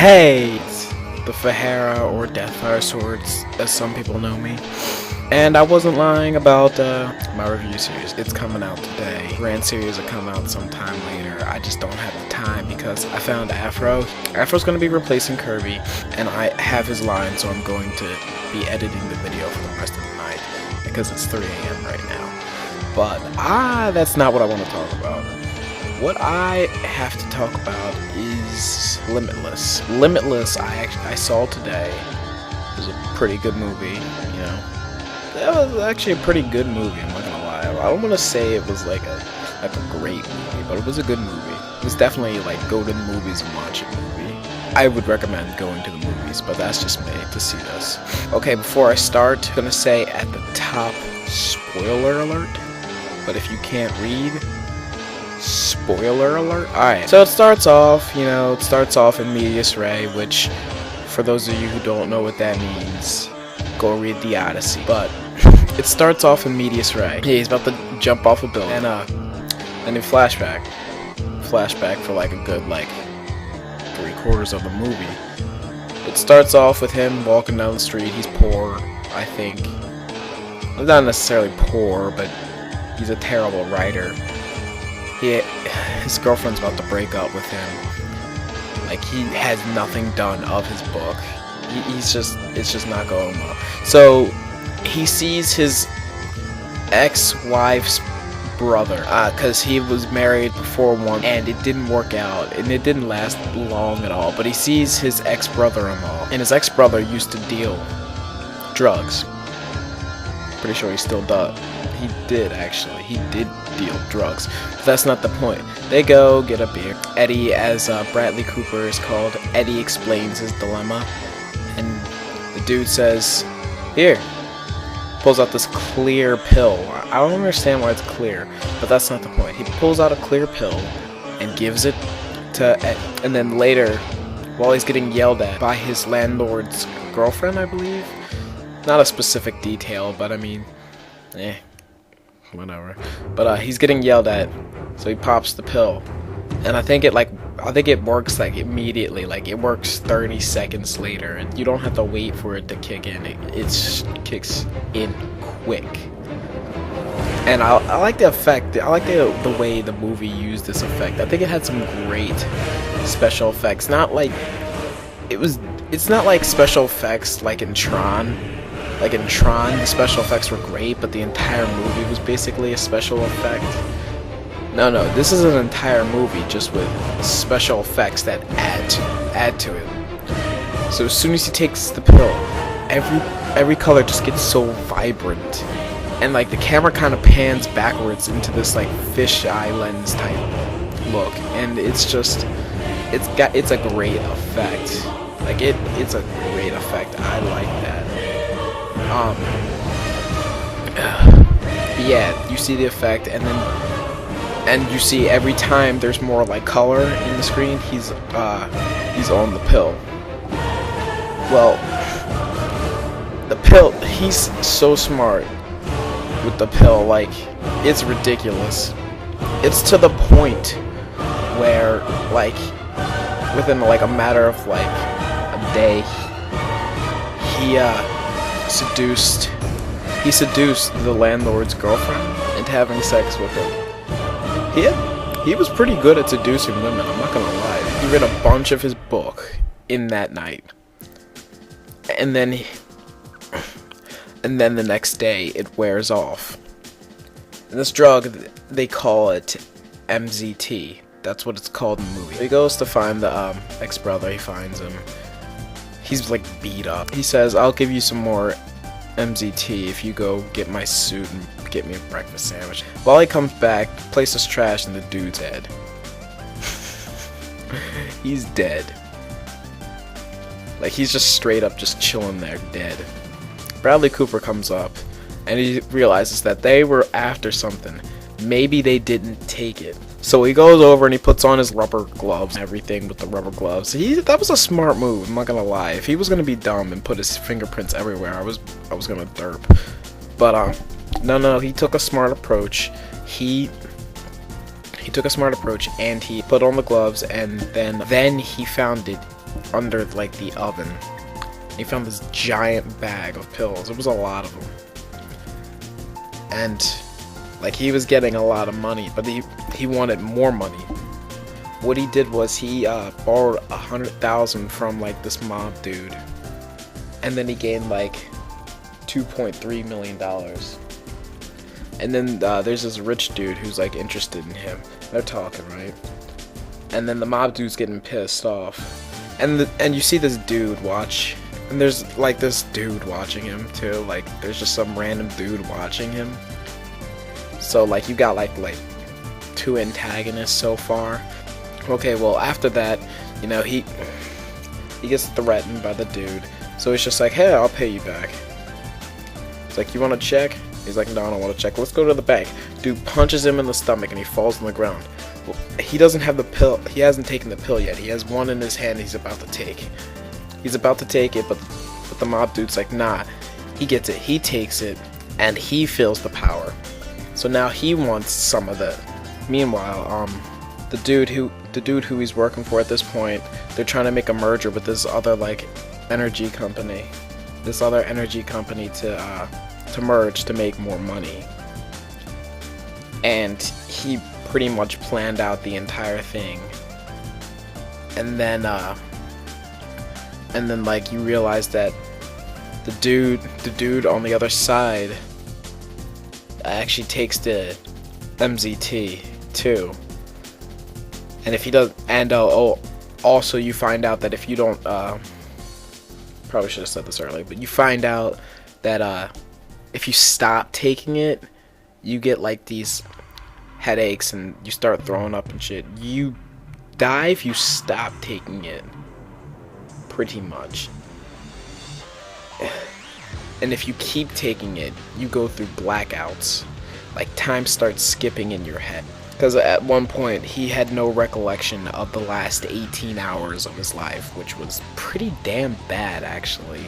Hey, it's the Phahara or Deathfire Swords, as some people know me. And I wasn't lying about my review series. It's coming out today. Grand series will come out sometime later. I just don't have the time because I found Afro. Afro's going to be replacing Kirby, and I have his line, so I'm going to be editing the video for the rest of the night because it's 3 a.m. right now. But that's not what I want to talk about. What I have to talk about is Limitless. Limitless, I saw today. It was a pretty good movie, you know. That was actually a pretty good movie, I'm not gonna lie. I don't want to say it was like a great movie, but it was a good movie. It was definitely like go to the movies and watch a movie. I would recommend going to the movies, but that's just me to see this. Okay, before I start, I'm gonna say at the top, spoiler alert. But if you can't read, spoiler alert. Alright, so it starts off in medias res, which, for those of you who don't know what that means, go read the Odyssey. But it starts off in medias res. Yeah, he's about to jump off a building, and in flashback for like a good 3/4 of the movie. It starts off with him walking down the street. He's poor, I think. Not necessarily poor, but he's a terrible writer. His girlfriend's about to break up with him. Like, he has nothing done of his book. It's just not going well. So he sees his ex-wife's brother, because he was married before one, and it didn't work out, and it didn't last long at all. But he sees his ex-brother-in-law, and his ex-brother used to deal drugs. Pretty sure he still does. He did, actually. He did deal drugs. But that's not the point. They go get a beer. Eddie, as Bradley Cooper is called, Eddie explains his dilemma. And the dude says, here. Pulls out this clear pill. I don't understand why it's clear, but that's not the point. He pulls out a clear pill and gives it to Eddie. And then later, while he's getting yelled at by his landlord's girlfriend, I believe. Not a specific detail, but I mean, whatever. But he's getting yelled at, so he pops the pill, and I think it works like immediately. Like, it works 30 seconds later, and you don't have to wait for it to kick in. It kicks in quick. And I like the effect. I like the way the movie used this effect. I think it had some great special effects. It's not like special effects like in Tron. Like in Tron, the special effects were great, but the entire movie was basically a special effect. No, this is an entire movie just with special effects that add to it. So as soon as he takes the pill, every color just gets so vibrant, and like the camera kind of pans backwards into this like fisheye lens type look, and it's a great effect. Like it's a great effect. I like that. Yeah, you see the effect, and you see every time there's more like color in the screen, he's on the pill. Well, the pill, he's so smart with the pill, like, it's ridiculous. It's to the point where, like, within like a matter of like a day, he seduced the landlord's girlfriend into having sex with him. He was pretty good at seducing women, I'm not gonna lie. He read a bunch of his book in that night. And then the next day it wears off. And this drug, they call it MZT. That's what it's called in the movie. He goes to find the ex-brother. He finds him. He's like beat up. He says, I'll give you some more MZT if you go get my suit and get me a breakfast sandwich. While he comes back, the place is trashed and the dude's dead. He's dead. Like, he's just straight up just chilling there, dead. Bradley Cooper comes up and he realizes that they were after something. Maybe they didn't take it. So he goes over and he puts on his rubber gloves and everything with the rubber gloves. That was a smart move, I'm not gonna lie. If he was gonna be dumb and put his fingerprints everywhere, I was gonna derp. But no, he took a smart approach. He took a smart approach and he put on the gloves, and then he found it under like the oven. He found this giant bag of pills. It was a lot of them. And like he was getting a lot of money, but he wanted more money. What he did was he borrowed 100,000 from like this mob dude, and then he gained like $2.3 million. And then there's this rich dude who's like interested in him. They're talking, right? And then the mob dude's getting pissed off, and you see this dude watch, and there's like this dude watching him too. Like there's just some random dude watching him. So like you got like two antagonists so far. Okay, well after that, you know, he gets threatened by the dude. So he's just like, hey, I'll pay you back. It's like, you want a check? He's like, no, I don't want a check. Let's go to the bank. Dude punches him in the stomach and he falls on the ground. Well, he doesn't have the pill. He hasn't taken the pill yet. He has one in his hand he's about to take. He's about to take it, but the mob dude's like, nah. He gets it. He takes it, and he feels the power. So now he wants some of it. Meanwhile, the dude who he's working for at this point, they're trying to make a merger with this other like energy company. This other energy company to merge to make more money. And he pretty much planned out the entire thing. And then like you realize that the dude on the other side actually takes the MZT too. And if he does, and also you find out that if you don't, probably should have said this earlier, but you find out that if you stop taking it, you get like these headaches and you start throwing up and shit. You die if you stop taking it, pretty much. And if you keep taking it, you go through blackouts. Like time starts skipping in your head. Because at one point, he had no recollection of the last 18 hours of his life, which was pretty damn bad, actually.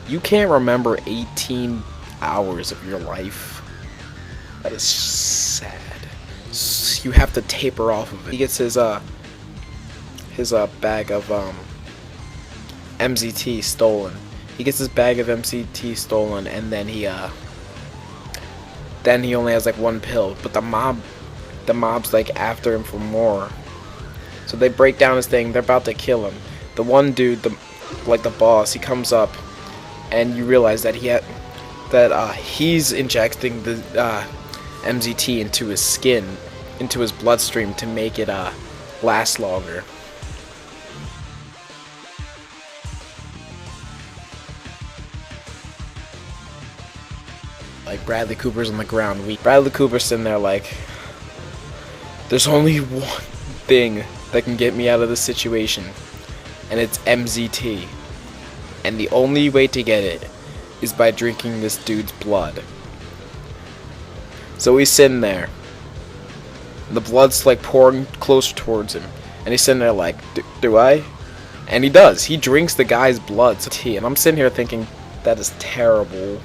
You can't remember 18 hours of your life. That is sad. You have to taper off of it. He gets his bag of MZT stolen. He gets his bag of MZT stolen, and then he only has like one pill. But the mob's like after him for more. So they break down his thing. They're about to kill him. The one dude, the boss, he comes up, and you realize that he's injecting the MZT into his skin, into his bloodstream to make it last longer. Like Bradley Cooper's on the ground weak. Bradley Cooper's sitting there like, there's only one thing that can get me out of this situation, and it's MZT. And the only way to get it is by drinking this dude's blood. So he's sitting there. The blood's like pouring closer towards him. And he's sitting there like, do I? And he does. He drinks the guy's blood. And I'm sitting here thinking, that is terrible.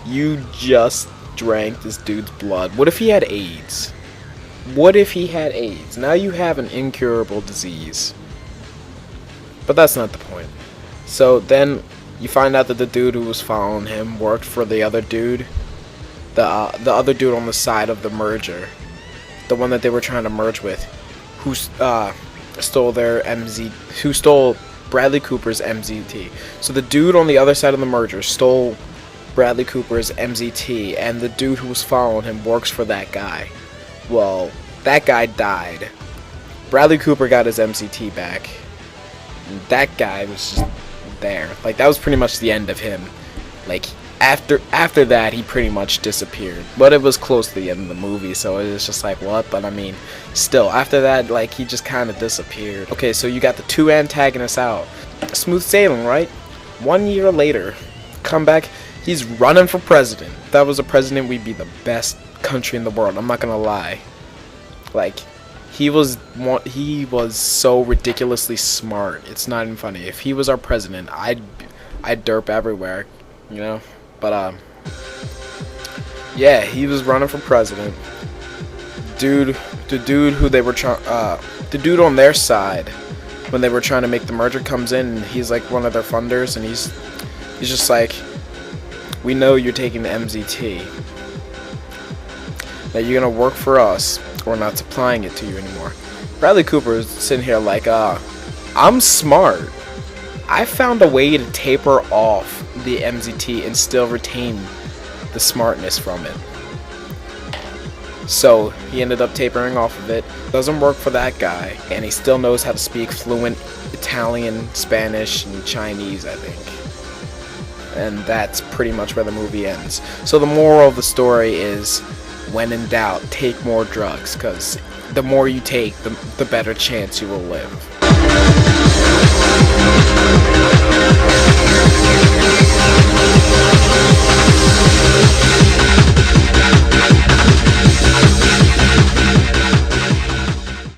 You just drank this dude's blood. What if he had AIDS? What if he had AIDS? Now you have an incurable disease. But that's not the point. So then you find out that the dude who was following him worked for the other dude. The other dude on the side of the merger. The one that they were trying to merge with. Who stole Bradley Cooper's MZT. So the dude on the other side of the merger stole Bradley Cooper's MZT, and the dude who was following him works for that guy. Well, that guy died. Bradley Cooper got his MZT back. That guy was just there. Like, that was pretty much the end of him. Like, after that, he pretty much disappeared. But it was close to the end of the movie, so it was just like, what? But I mean, still, after that, like, he just kind of disappeared. Okay, so you got the two antagonists out. Smooth sailing, right? 1 year later, come back, he's running for president. If that was a president, we'd be the best country in the world. I'm not gonna lie. Like, he was so ridiculously smart. It's not even funny. If he was our president, I'd derp everywhere, you know. But yeah, he was running for president. The dude who they were the dude on their side when they were trying to make the merger, comes in and he's like one of their funders, and he's just like, we know you're taking the MZT, that you're gonna work for us, we're not supplying it to you anymore. Bradley Cooper is sitting here like, I'm smart. I found a way to taper off the MZT and still retain the smartness from it. So he ended up tapering off of it. Doesn't work for that guy, and he still knows how to speak fluent Italian, Spanish, and Chinese, I think. And that's pretty much where the movie ends. So the moral of the story is, when in doubt, take more drugs, because the more you take, the better chance you will live.